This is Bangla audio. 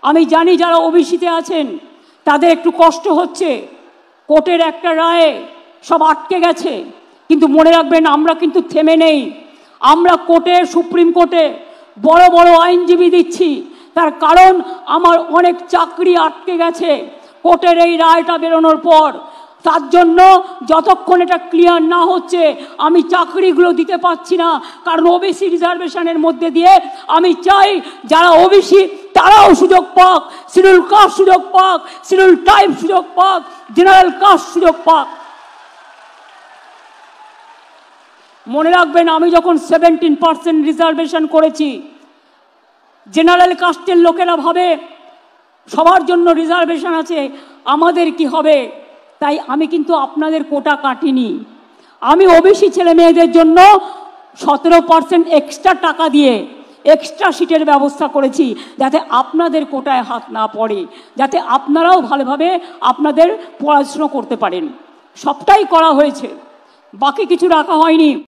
আমি জানি যারা ওবিসিতে আছেন তাদের একটু কষ্ট হচ্ছে, কোর্টের একটা রায়ে সব আটকে গেছে, কিন্তু মনে রাখবেন আমরা কিন্তু থেমে নেই। আমরা কোর্টে, সুপ্রিম কোর্টে বড় বড় আইনজীবী দিচ্ছি, তার কারণ আমার অনেক চাকরি আটকে গেছে কোর্টের এই রায়টা বেরোনোর পর। তার জন্য যতক্ষণ এটা ক্লিয়ার না হচ্ছে আমি চাকরিগুলো দিতে পারছি না, কারণ ওবিসি রিজার্ভেশনের মধ্যে দিয়ে আমি চাই যারা ওবিসি তারাও সুযোগ পাক, শিডিউল কাস্ট সুযোগ পাক, শিডিউল ট্রাইব সুযোগ পাক, জেনারেল কাস্ট সুযোগ পাক। মনে রাখবেন আমি যখন 17% রিজার্ভেশন করেছি, জেনারেল কাস্টের লোকেরা ভাবে সবার জন্য রিজার্ভেশন আছে, আমাদের কি হবে। তাই আমি কিন্তু আপনাদের কোটা কাটিনি, আমি ওবিসি ছেলে মেয়েদের জন্য 17% এক্সট্রা টাকা দিয়ে এক্সট্রা সিটের ব্যবস্থা করেছি, যাতে আপনাদের কোটায় হাত না পড়ে, যাতে আপনারাও ভালোভাবে আপনাদের পড়াশোনা করতে পারেন। সবটাই করা হয়েছে, বাকি কিছু রাখা হয়নি।